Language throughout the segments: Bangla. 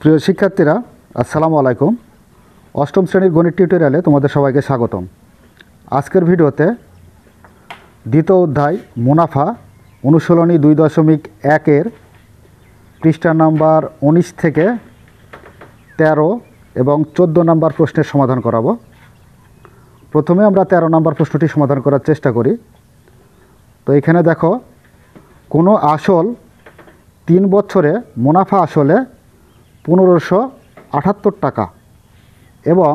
প্রিয় শিক্ষার্থীরা, আসসালামু আলাইকুম। অষ্টম শ্রেণীর গণিত টিউটোরিয়ালে তোমাদের সবাইকে স্বাগতম। আজকের ভিডিওতে দ্বিতীয় অধ্যায় মুনাফা অনুশীলনী 2.1 পৃষ্ঠা নাম্বার 19 থেকে 13 এবং 14 নম্বর প্রশ্নের সমাধান করাবো। প্রথমে আমরা 13 নম্বর প্রশ্নটি সমাধান করার চেষ্টা করি। তো এখানে দেখো, কোনো আসল 3 বছরে মুনাফা আসলে 1578 টাকা এবং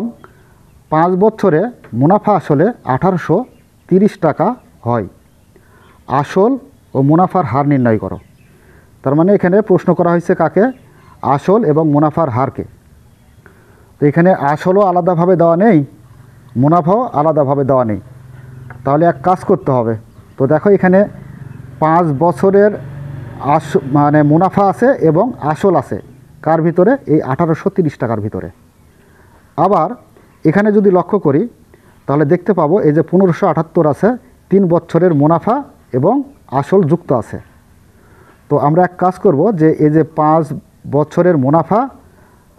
5 বছরে মুনাফা আসলে 1830 টাকা হয়। আসল ও মুনাফার হার নির্ণয় করো। তার মানে এখানে প্রশ্ন করা হয়েছে কাকে? আসল এবং মুনাফার হারকে। তো এখানে আসলও আলাদাভাবে দেওয়া নেই, মুনাফাও আলাদাভাবে দেওয়া নেই। তাহলে এক কাজ করতে হবে। তো দেখো, এখানে 5 বছরের মানে মুনাফা আছে এবং আসল আছে কার ভিতরে? এই 1830 টাকার ভিতরে। আবার এখানে যদি লক্ষ্য করি তাহলে দেখতে পাবো এই যে 1578 আছে, 3 বছরের মুনাফা এবং আসল যুক্ত আছে। তো আমরা এক কাজ করব যে এই যে 5 বছরের মুনাফা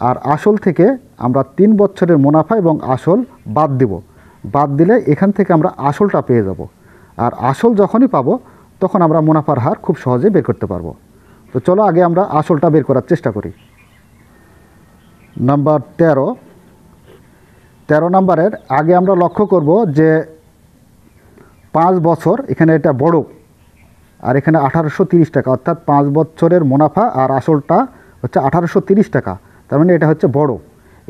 আর আসল থেকে আমরা 3 বছরের মুনাফা এবং আসল বাদ দিব। বাদ দিলে এখান থেকে আমরা আসলটা পেয়ে যাব। আর আসল যখনই পাবো তখন আমরা মুনাফার হার খুব সহজেই বের করতে পারবো। তো চলো আগে আমরা আসলটা বের করার চেষ্টা করি। নাম্বার 13 নম্বরের আগে আমরা লক্ষ্য করব যে 5 বছর, এখানে এটা বড়, আর এখানে 1830 টাকা, অর্থাৎ 5 বছরের মুনাফা আর আসলটা হচ্ছে 1830 টাকা। তার মানে এটা হচ্ছে বড়।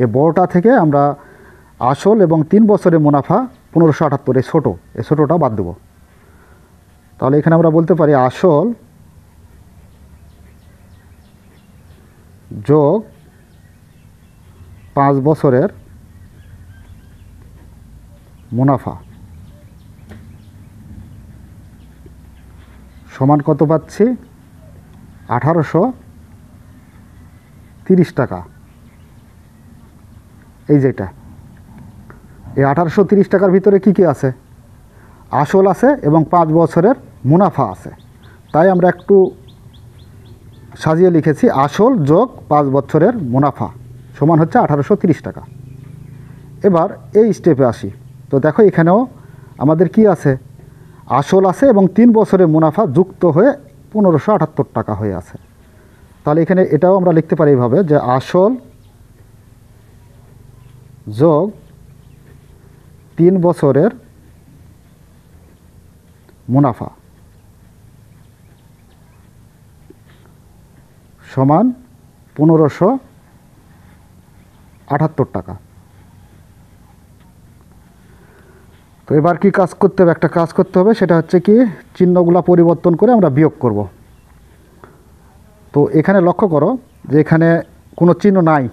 এই বড়টা থেকে আমরা আসল এবং 3 বছরের মুনাফা 1578, এই ছোটোটা বাদ দেব। তাহলে এখানে আমরা বলতে পারি আসল যোগ 5 বছরের মুনাফা সমান কত পাচ্ছি? 1830 টাকা। এই যেটা, এই 1830 টাকার ভিতরে কি কি আছে? আসল আছে এবং 5 বছরের মুনাফা আছে। তাই আমরা একটু সাজিয়ে লিখেছি আসল যোগ 5 বছরের মুনাফা সমান হচ্ছে 1830 টাকা। এবার এই স্টেপে আসি। তো দেখো, এখানেও আমাদের কি আছে? আসল আছে এবং 3 বছরের মুনাফা যুক্ত হয়ে 1578 টাকা হয়ে আছে। তাহলে এখানে এটাও আমরা লিখতে পারি এইভাবে যে আসল যোগ 3 বছরের মুনাফা সমান 1578 টাকা। তো এবার কি কাজ করতে হবে? একটা কাজ করতে হবে, সেটা হচ্ছে কি, চিহ্নগুলো পরিবর্তন করে আমরা বিয়োগ করব। তো এখানে লক্ষ্য করো যে এখানে কোনো চিহ্ন নাই,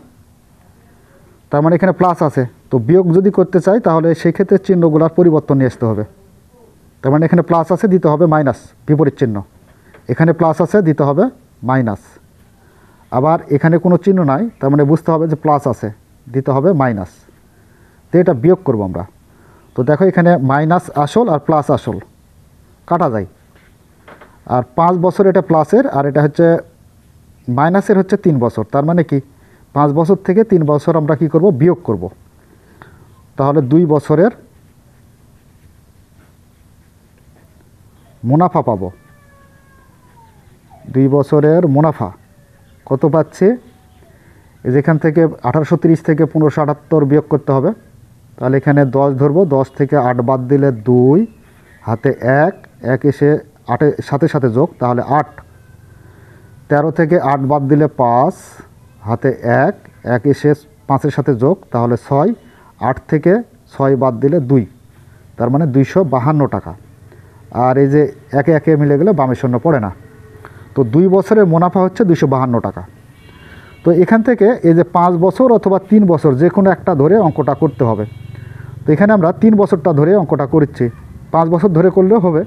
তার মানে এখানে প্লাস আছে। তো বিয়োগ যদি করতে চাই তাহলে সেই ক্ষেত্রে চিহ্নগুলোর পরিবর্তন নিয়ে আসতে হবে। তার মানে এখানে প্লাস আছে, দিতে হবে মাইনাস, বিপরীত চিহ্ন। এখানে প্লাস আছে, দিতে হবে মাইনাস। আবার এখানে কোনো চিহ্ন নাই, তার মানে বুঝতে হবে যে প্লাস আছে, দিতে হবে মাইনাস। তো এটা বিয়োগ করব আমরা। তো দেখো, এখানে মাইনাস আসল আর প্লাস আসল কাটা যায়। আর 5 বছর এটা প্লাসের, আর এটা হচ্ছে মাইনাসের, হচ্ছে 3 বছর। তার মানে কি, 5 বছর থেকে 3 বছর আমরা কি করব? বিয়োগ করব। তাহলে 2 বছরের মুনাফা পাবো। 2 বছরের মুনাফা কত পাচ্ছি? যেখান থেকে 1830 থেকে 1578 বিয়োগ করতে হবে। তাহলে এখানে 10 ধরবো, 10 থেকে 8 বাদ দিলে 2, হাতে 1 এসে 8 সাথে সাথে যোগ, তাহলে 8। 13 থেকে 8 বাদ দিলে 5, হাতে 1 এসে 5-এর সাথে যোগ, তাহলে 6। 8 থেকে 6 বাদ দিলে 2, তার মানে 252 টাকা। আর এই যে একে একে মিলে গেলে বামে শূন্য পড়ে না। তো 2 বছরের মুনাফা হচ্ছে 252 টাকা। তো এখান থেকে এই যে 5 বছর অথবা 3 বছর যে কোনো একটা ধরে অঙ্কটা করতে হবে। তো এখানে আমরা 3 বছরটা ধরে অঙ্কটা করছি, 5 বছর ধরে করলেও হবে।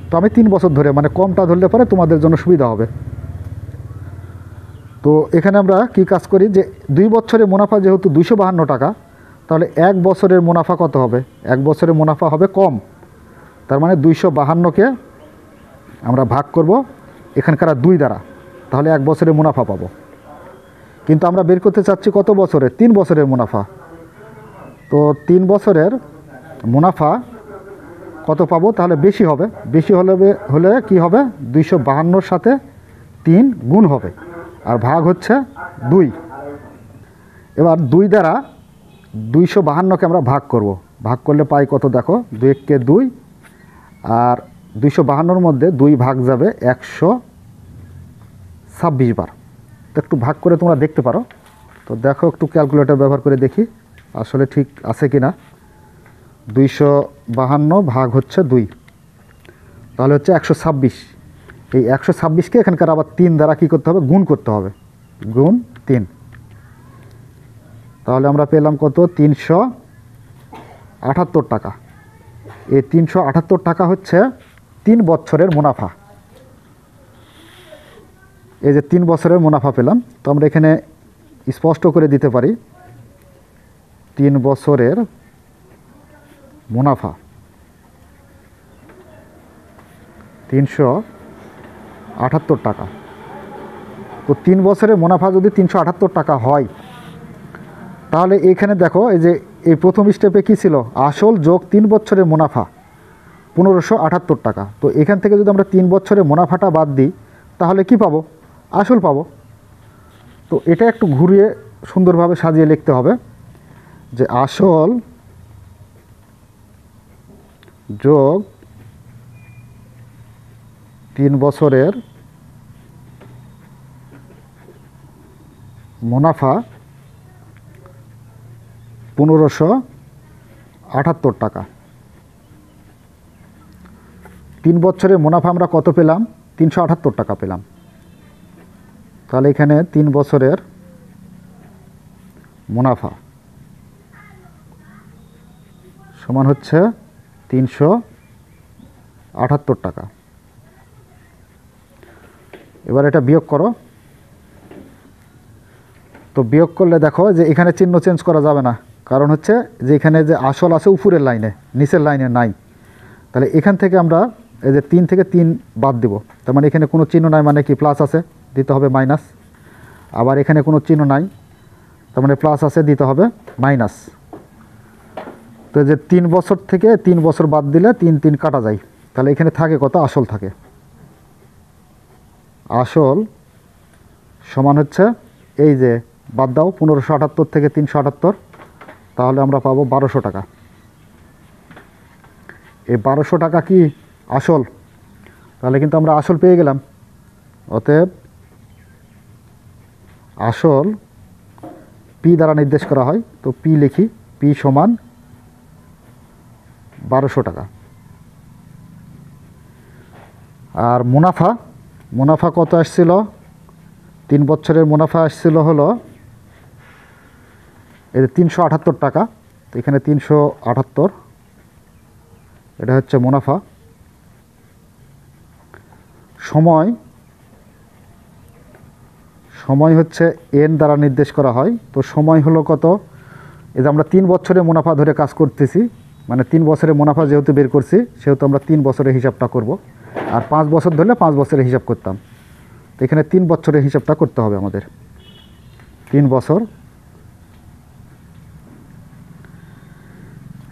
তো আমি 3 বছর ধরে, মানে কমটা ধরলে পরে তোমাদের জন্য সুবিধা হবে। তো এখানে আমরা কি কাজ করি যে 2 বছরের মুনাফা যেহেতু 252 টাকা, তাহলে 1 বছরের মুনাফা কত হবে? 1 বছরের মুনাফা হবে কম। তার মানে 252কে আমরা ভাগ করব এখানকার 2 দ্বারা, তাহলে 1 বছরের মুনাফা পাবো। কিন্তু আমরা বের করতে চাচ্ছি কত বছরের, 3 বছরের মুনাফা। তো 3 বছরের মুনাফা কত পাবো, তাহলে বেশি হবে। বেশি হলে কি হবে, 252 সাথে 3 গুণ হবে, আর ভাগ হচ্ছে 2। এবার 2 দ্বারা 252কে আমরা ভাগ করব। ভাগ করলে পাই কত, দেখো 2 × 2, আর 252-র মধ্যে 2 ভাগ যাবে 126 বার। তো একটু ভাগ করে তোমরা দেখতে পারো। তো দেখো, একটু ক্যালকুলেটর ব্যবহার করে দেখি আসলে ঠিক আছে কি না। 252 ভাগ হচ্ছে 2, তাহলে হচ্ছে 126। এই 126কে এখানকার আবার 3 দ্বারা কী করতে হবে, গুণ করতে হবে, গুণ 3। তাহলে আমরা পেলাম কত, 378 টাকা। এই 378 টাকা হচ্ছে 3 বছরের মুনাফা। এই যে 3 বছরের মুনাফা পেলাম, তো আমরা এখানে স্পষ্ট করে দিতে পারি 3 বছরের মুনাফা 378 টাকা। তো 3 বছরের মুনাফা যদি 378 টাকা হয়, তাহলে এইখানে দেখো, এই যে এই প্রথম স্টেপে কি ছিল, আসল যোগ 3 বছরের মুনাফা 1578 টাকা। তো এখান থেকে যদি আমরা 3 বছরের মুনাফাটা বাদ দিই, তাহলে কি পাবো, আসল পাবো। তো এটা একটু ঘুরিয়ে সুন্দরভাবে সাজিয়ে লিখতে হবে যে আসল যোগ 3 বছরের মুনাফা 1578 টাকা। 3 বছরের মুনাফা আমরা কত পেলাম, 378 টাকা পেলাম। তাহলে এখানে 3 বছরের মুনাফা সমান হচ্ছে 378 টাকা। এবার এটা বিয়োগ করো। তো বিয়োগ করলে দেখো যে এখানে চিহ্ন চেঞ্জ করা যাবে না, কারণ হচ্ছে যে এখানে যে আসল আছে উপরের লাইনে, নিচের লাইনে নাই। তাহলে এখান থেকে আমরা এই যে 3 থেকে 3 বাদ দেব, তার মানে এখানে কোনো চিহ্ন নাই, মানে কি প্লাস আছে, দিতে হবে মাইনাস। আবার এখানে কোনো চিহ্ন নাই, তার মানে প্লাস আছে, দিতে হবে মাইনাস। তো যে 3 বছর থেকে 3 বছর বাদ দিলে 3 3 কাটা যায়, তাহলে এখানে থাকে কত, আসল থাকে। আসল সমান হচ্ছে এই যে বাদ দাও 1578 থেকে 378, তাহলে আমরা পাবো 1200 টাকা। এই 1200 টাকা কি আসল, তাহলে কিন্তু আমরা আসল পেয়ে গেলাম। অতএব আসল পি দ্বারা নির্দেশ করা হয়, তো পি লিখি, পি সমান 1200 টাকা। আর মুনাফা, মুনাফা কত আসছিল, 3 বছরের মুনাফা আসছিল হলো এই 378 টাকা। তো এখানে 378, এটা হচ্ছে মুনাফা। সময়, সময় হচ্ছে এন দ্বারা নির্দেশ করা হয়। তো সময় হলো কত, এই যে আমরা 3 বছরের মুনাফা ধরে কাজ করতেছি, মানে 3 বছরের মুনাফা যেহেতু বের করছি, সেহেতু আমরা 3 বছরের হিসাবটা করব। আর 5 বছর ধরলে 5 বছরের হিসাব করতাম। তো এখানে 3 বছরের হিসাবটা করতে হবে আমাদের, 3 বছর।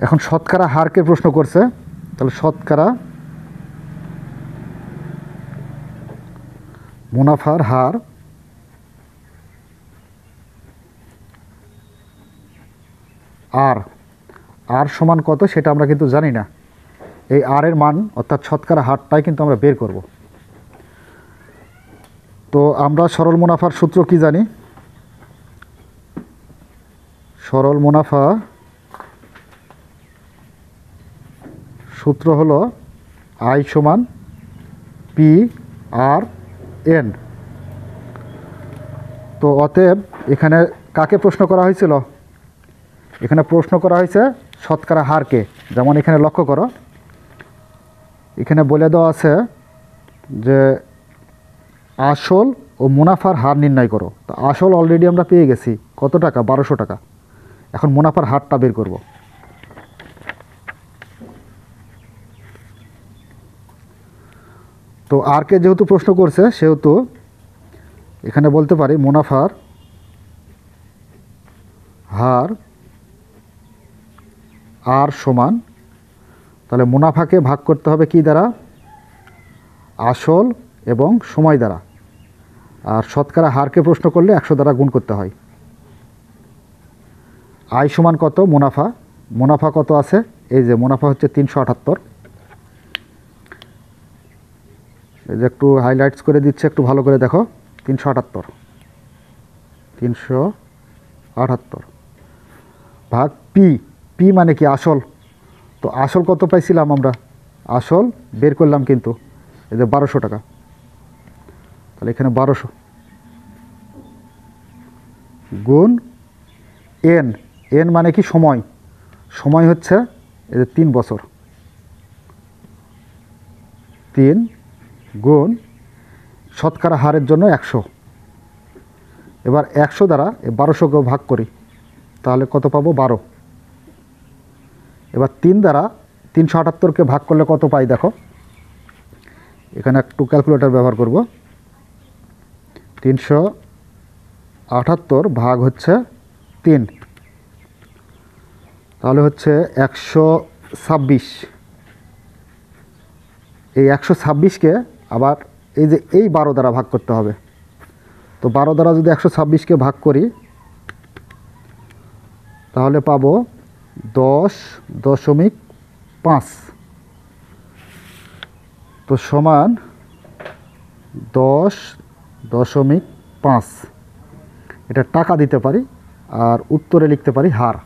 এখন শতকরা হারকে প্রশ্ন করছে, তাহলে শতকরা মুনাফার হার আর আর সমান কত সেটা আমরা কিন্তু জানি না। এই আর এর মান অর্থাৎ শতকরা হারটাই কিন্তু আমরা বের করব। তো আমরা সরল মুনাফার সূত্র কি জানি, সরল মুনাফা সূত্র হলো আই সমান পি আর এন। তো অতএব এখানে কাকে প্রশ্ন করা হয়েছিল, এখানে প্রশ্ন করা হয়েছে শতকরা হারকে। যেমন এখানে লক্ষ্য করো, এখানে বলে দেওয়া আছে যে আসল ও মুনাফার হার নির্ণয় করো। তো আসল অলরেডি আমরা পেয়ে গেছি কত টাকা, 1200 টাকা। এখন মুনাফার হারটা বের করব। তো আরকে যেহেতু প্রশ্ন করছে, সেহেতু এখানে বলতে পারি মুনাফার হার আর সমান, তাহলে মুনাফাকে ভাগ করতে হবে কি দ্বারা? আসল এবং সময় দ্বারা। আর শতকরা হারকে প্রশ্ন করলে 100 দ্বারা গুণ করতে হয়। আয় সমান কত? মুনাফা। মুনাফা কত আছে? এই যে মুনাফা হচ্ছে 378। এই যে একটু হাইলাইটস করে দিচ্ছে, একটু ভালো করে দেখো। 378 ভাগ পি। পি মানে কি? আসল। তো আসল কত পাইছিলাম আমরা? আসল বের করলাম কিন্তু, এই যে 1200 টাকা। তাহলে এখানে 1200 গুণ এন। এন মানে কি? সময়। সময় হচ্ছে এই যে 3 বছর। 3 গুণ শতকরা হারের জন্য 100। এবার 100 দ্বারা 1200কে ভাগ করি, তাহলে কত পাবো? 12। এবার 3 দ্বারা 378কে ভাগ করলে কত পাই দেখো। এখানে একটু ক্যালকুলেটর ব্যবহার করব। 378 ভাগ হচ্ছে 3, তাহলে হচ্ছে 126। এই 126কে আবার এই যে এই 12 দ্বারা ভাগ করতে হবে। তো 12 দ্বারা যদি 126কে ভাগ করি, তাহলে পাবো 10.5। তো সমান 10.5। এটা টাকা দিতে পারি, আর উত্তরে লিখতে পারি হার।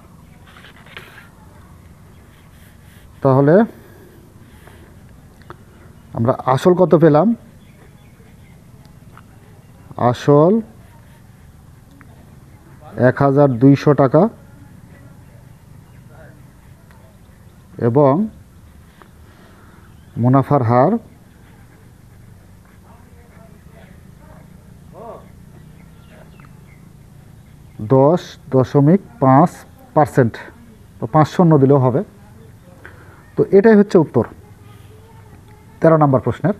তাহলে আমরা আসল কত পেলাম? আসল 1200 টাকা এবং মুনাফার হার 10.5%। তো 5 শূন্য দিলেও হবে। তো এটাই হচ্ছে উত্তর 13 নম্বর প্রশ্নের।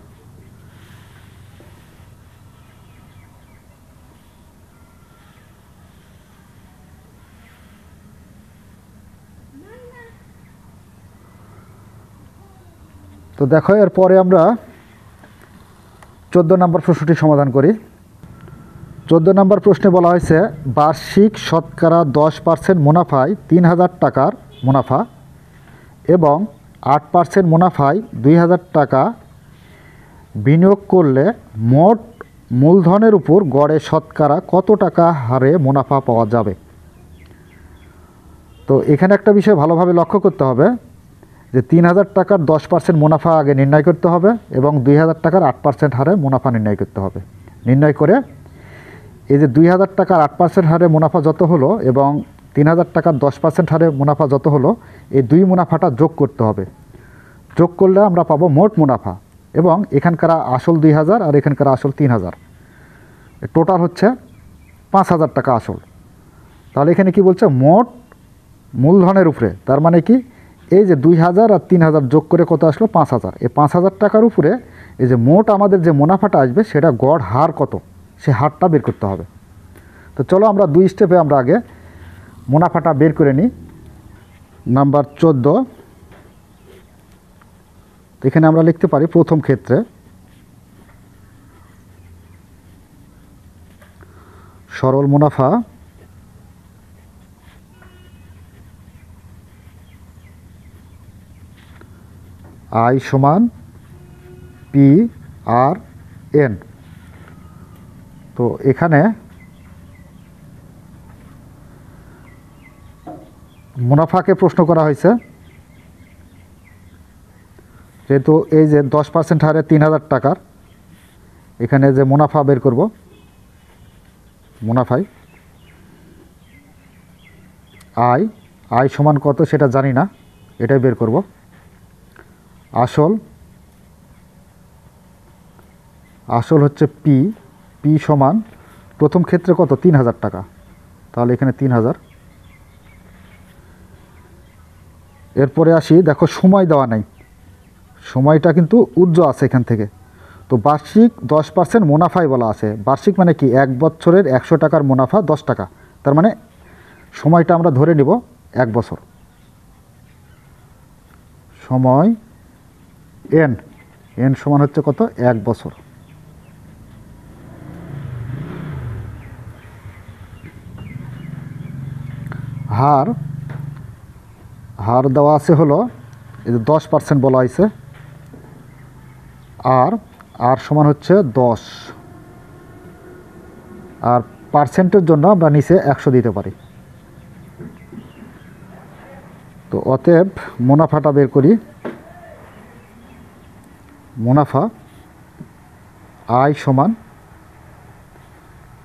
তো দেখো, এরপরে আমরা 14 নম্বর প্রশ্নটি সমাধান করি। 14 নম্বর প্রশ্নে বলা হয়েছে বার্ষিক শতকরা 10% মুনাফায় 3000 টাকার মুনাফা এবং 8% মুনাফায় 2000 টাকা বিনিয়োগ করলে মোট মূলধনের উপর গড়ে শতকরা কত টাকা হারে মুনাফা পাওয়া যাবে। তো এখানে একটা বিষয় ভালোভাবে লক্ষ্য করতে হবে যে 3000 টাকার 10% মুনাফা আগে নির্ণয় করতে হবে এবং 2000 টাকার 8% হারে মুনাফা নির্ণয় করতে হবে। নির্ণয় করে এই যে 2000 টাকার 8% হারে মুনাফা যত হলো এবং 3000 টাকার 10% হারে মুনাফা যত হলো, এই দুই মুনাফাটা যোগ করতে হবে। যোগ করলে আমরা পাবো মোট মুনাফা, এবং এখানকার আসল 2000 আর এখানকার আসল 3000, টোটাল হচ্ছে 5000 টাকা আসল। তাহলে এখানে কি বলছে? মোট মূলধনের উপরে, তার মানে কি এই যে 2000 আর 3000 যোগ করে কত আসলো? 5000। এই 5000 টাকার উপরে এই যে মোট আমাদের যে মুনাফাটা আসবে সেটা গড় হার কত, সে হারটা বের করতে হবে। তো চলো আমরা 2 স্টেপে আমরা আগে মুনাফাটা বের করে নিই। নাম্বার 14, এখানে আমরা লিখতে পারি প্রথম ক্ষেত্রে সরল মুনাফা আই সমান পি আর এন। তো এখানে মুনাফাকে প্রশ্ন করা হয়েছে, যেহেতু এই যে 10% হারে 3000 টাকার, এখানে যে মুনাফা বের করব, মুনাফায় আয় সমান কত সেটা জানি না, এটাই বের করব। আসল হচ্ছে পি সমান প্রথম ক্ষেত্রে কত? 3000 টাকা, তাহলে এখানে 3000। এরপরে আসি, দেখো সময় দেওয়া নাই, সময়টা কিন্তু উজ্জ্ব আছে এখান থেকে। তো বার্ষিক 10% মুনাফাই বলা আছে। বার্ষিক মানে কি? 1 বছরের 100 টাকার মুনাফা 10 টাকা, তার মানে সময়টা আমরা ধরে নিব 1 বছর। সময় এন, এন সমান হচ্ছে কত? 1 বছর। হার, হার দেওয়া আছে হলো এই যে 10% বলা হয়েছে, আর আর সমান হচ্ছে 10, আর পার্সেন্টের জন্য আমরা নিচে 100 দিতে পারি। তো অতএব মুনাফাটা বের করি। মুনাফা আয় সমান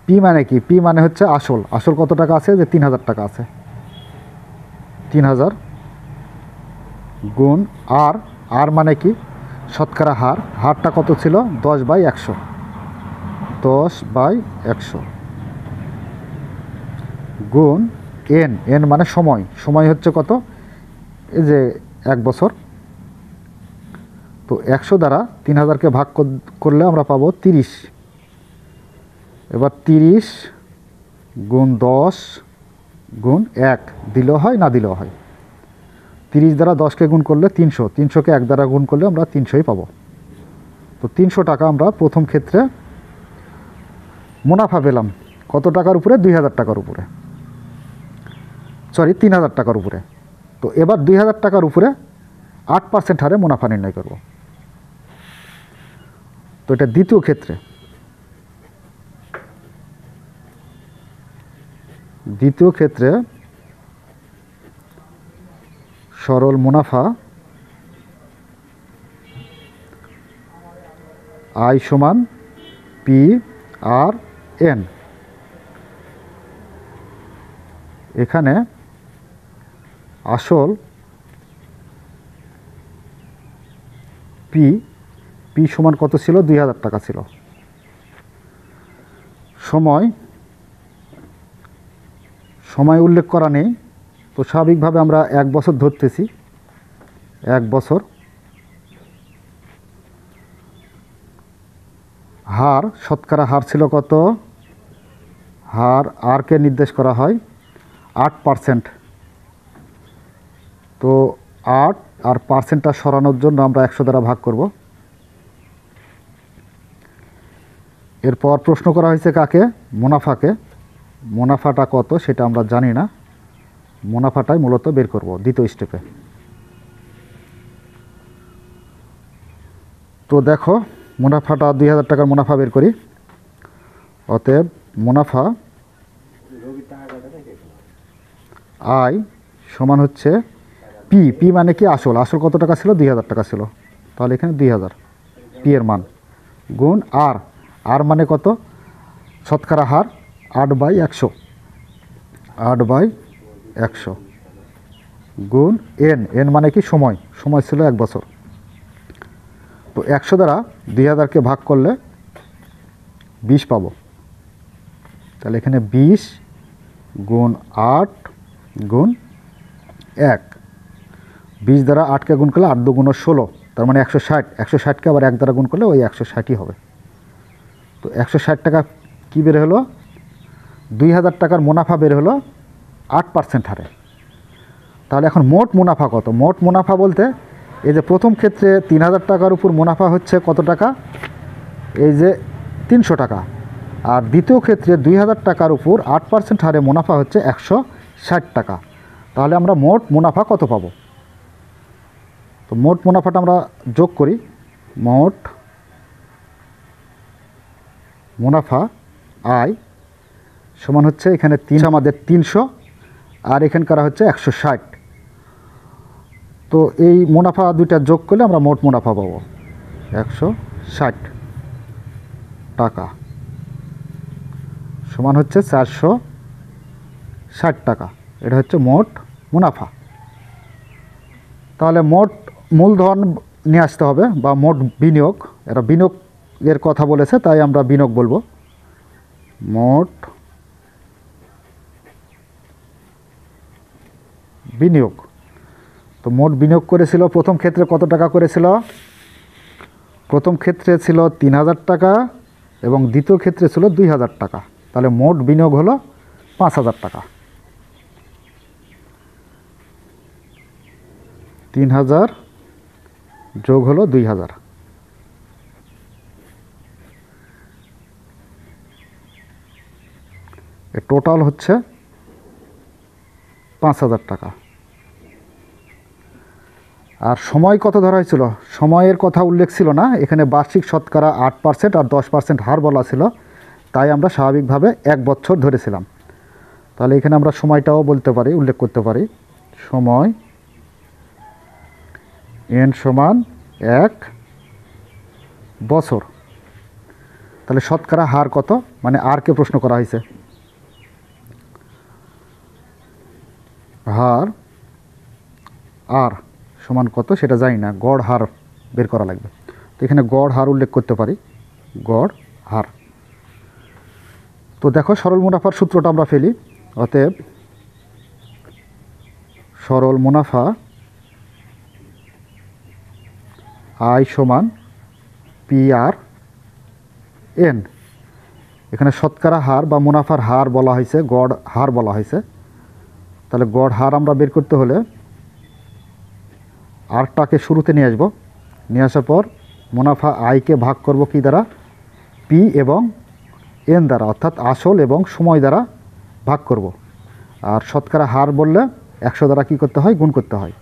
পি মানে কি? পি মানে হচ্ছে আসল। আসল কত টাকা আছে? যে 3000 টাকা আছে। 3000 গুণ আর, আর মানে কি? শতকরা হার। হারটা কত ছিল? 10/100। 10/100 গুণ এন, এন মানে সময়। সময় হচ্ছে কত? এই যে 1 বছর। তো 100 দ্বারা 3000কে ভাগ করলে আমরা পাবো 30। এবার 30 গুণ 10 গুণ 1 দিলেও হয়, না দিলেও হয়। 30 দ্বারা 10কে গুণ করলে 300, 300কে 1 দ্বারা গুণ করলে আমরা 300ই পাবো। তো 300 টাকা আমরা প্রথম ক্ষেত্রে মুনাফা পেলাম। কত টাকার উপরে? 2000 টাকার উপরে, সরি 3000 টাকার উপরে। তো এবার 2000 টাকার উপরে 8% হারে মুনাফা নির্ণয় করব। তো এটা দ্বিতীয় ক্ষেত্রে। দ্বিতীয় ক্ষেত্রে সরল মুনাফা আই সমান পি আর এন। এখানে আসল পি, পি সমান কত ছিল? 2000 টাকা ছিল। সময়, সময় উল্লেখ করা নেই, তো স্বাভাবিকভাবে আমরা 1 বছর ধরতেছি। 1 বছর। হার, শতকরা হার ছিল কত? হার আরকে নির্দেশ করা হয় 8%। তো 8 আর পার্সেন্টটা সরানোর জন্য আমরা 100 দ্বারা ভাগ করব। এরপর প্রশ্ন করা হয়েছে কাকে? মুনাফাকে। মুনাফাটা কত সেটা আমরা জানি না, মুনাফাটাই মূলত বের করব দ্বিতীয় স্টেপে। তো দেখো মুনাফাটা 2000 টাকার মুনাফা বের করি। অতএব মুনাফা আয় সমান হচ্ছে পি, পি মানে কি? আসল। আসল কত টাকা ছিল? 2000 টাকা ছিল। তাহলে এখানে 2000 পি এর মান গুণ আর, আর মানে কত? শতকরা হার 8/100, 8/100 গুণ এন, এন মানে কি? সময়। সময় ছিল 1 বছর। তো 100 দ্বারা 2000কে ভাগ করলে 20 পাবো। তাহলে এখানে 20 গুণ 8 গুণ 1। 20 দ্বারা 8কে গুণ করলে 8 2 16, তার মানে 160। 160কে আবার 1 দ্বারা গুণ করলে ওই 160ই হবে। তো 160 টাকা কী বের হলো? 2000 টাকার মুনাফা বের হলো 8% হারে। তাহলে এখন মোট মুনাফা কত? মোট মুনাফা বলতে এই যে প্রথম ক্ষেত্রে 3000 টাকার উপর মুনাফা হচ্ছে কত টাকা? এই যে 300 টাকা। আর দ্বিতীয় ক্ষেত্রে 2000 টাকার উপর 8% হারে মুনাফা হচ্ছে 160 টাকা। তাহলে আমরা মোট মুনাফা কত পাবো? তো মোট মুনাফাটা আমরা যোগ করি। মোট মুনাফা আয় সমান হচ্ছে এখানে 3 আমাদের 300, আর এখানকার হচ্ছে 160। তো এই মুনাফা দুইটা যোগ করলে আমরা মোট মুনাফা পাবো 160 টাকা সমান হচ্ছে 460 টাকা। এটা হচ্ছে মোট মুনাফা। তাহলে মোট মূলধন নিয়ে আসতে হবে, বা মোট বিনিয়োগ। এরা বিনিয়োগের কথা বলেছে তাই আমরা বিনিয়োগ বলবো। মোট বিনিয়োগ। তো মোট বিনিয়োগ করেছিল প্রথম ক্ষেত্রে কত টাকা করেছিল? প্রথম ক্ষেত্রে ছিল 3000 টাকা এবং দ্বিতীয় ক্ষেত্রে ছিল 2000 টাকা। তাহলে মোট বিনিয়োগ হলো 5000 টাকা। 3000 যোগ হলো 2000, টোটাল হচ্ছে 5000 টাকা। আর সময় কত ধরা হয়েছিল? সময়ের কথা উল্লেখ ছিল না, এখানে বার্ষিক শতকরা 8% আর 10% হার বলা ছিল, তাই আমরা স্বাভাবিকভাবে 1 বছর ধরেছিলাম। তাহলে এখানে আমরা সময়টাও বলতে পারি, উল্লেখ করতে পারি, সময় n সমান 1 বছর। তাহলে শতকরা হার কত, মানে আরকে প্রশ্ন করা হয়েছে, হার আর সমান কত সেটা জানি না, গড় হার বের করা লাগবে। তো এখানে গড় হার উল্লেখ করতে পারি, গড় হার। তো দেখো সরল মুনাফার সূত্রটা আমরা ফেলি। অতএব সরল মুনাফা আই সমান পি আর এন। এখানে শতকরা হার বা মুনাফার হার বলা হয়েছে, গড় হার বলা হয়েছে। তাহলে গড় হার আমরা বের করতে হলে আরটাকে শুরুতে নিয়ে আসবো, নিয়ে আসার পর মুনাফা আইকে ভাগ করব কি দ্বারা, পি এবং এন দ্বারা, অর্থাৎ আসল এবং সময় দ্বারা ভাগ করব। আর শতকরা হার বললে 100 দ্বারা কী করতে হয়, গুণ করতে হয়।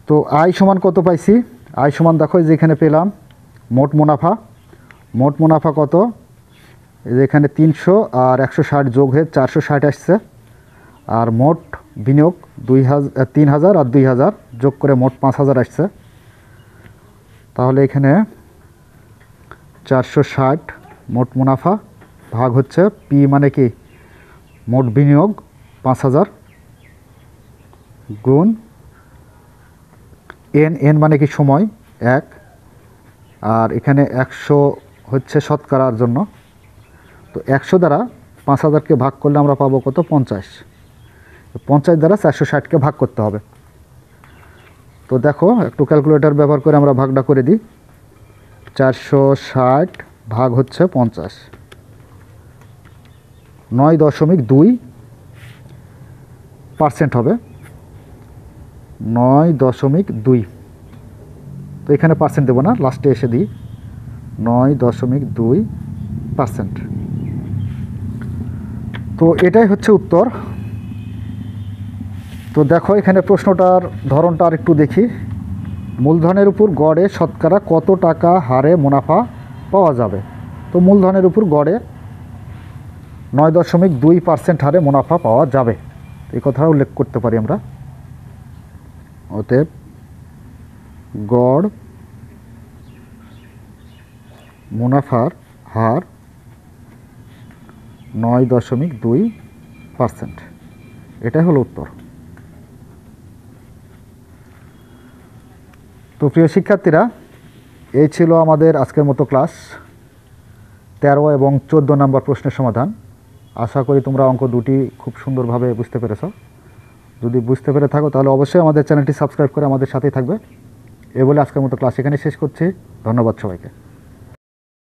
তো আই সমান কত পাইছি? আই সমান দেখো যেখানে পেলাম মোট মুনাফা, মোট মুনাফা কত, এখানে 300 আর 160 যোগ হয়ে 460 আসছে। আর মোট বিনিয়োগ 3000 আর 2000 যোগ করে মোট 5000 আসছে। তাহলে এখানে 460 মোট মুনাফা ভাগ হচ্ছে পি মানে কি মোট বিনিয়োগ 5000 গুণ এন, এন মানে কি সময় 1, আর এখানে 100 হচ্ছে শতকরার জন্য। তো 100 দ্বারা 5000কে ভাগ করলে আমরা পাবো কত, 50। 50 দ্বারা 460কে ভাগ করতে হবে। তো দেখো একটু ক্যালকুলেটর ব্যবহার করে আমরা ভাগটা করে দিই। 460 ভাগ হচ্ছে 50, 9.2% হবে, 9.2। তো এখানে পার্সেন্ট দেবো না, লাস্টে এসে দিই 9.2%। তো এটাই হচ্ছে উত্তর। তো দেখো এখানে প্রশ্নটার ধরনটা আর একটু দেখি। মূলধনের উপর গড়ে শতকরা কত টাকা হারে মুনাফা পাওয়া যাবে? তো মূলধনের উপর গড়ে 9.2% হারে মুনাফা পাওয়া যাবে, এই কথা উল্লেখ করতে পারি আমরা। অতএব গড় মুনাফার হার 9.2%, এটাই হলো উত্তর। তো প্রিয় শিক্ষার্থীরা, এই ছিল আমাদের আজকের মতো ক্লাস। 13 এবং 14 নম্বর প্রশ্নের সমাধান। আশা করি তোমরা অঙ্ক দুটি খুব সুন্দরভাবে বুঝতে পেরেছ। যদি বুঝতে পেরে থাকো তাহলে অবশ্যই আমাদের চ্যানেলটি সাবস্ক্রাইব করে আমাদের সাথেই থাকবে। এ বলে আজকের মতো ক্লাস এখানে শেষ করছি। ধন্যবাদ সবাইকে।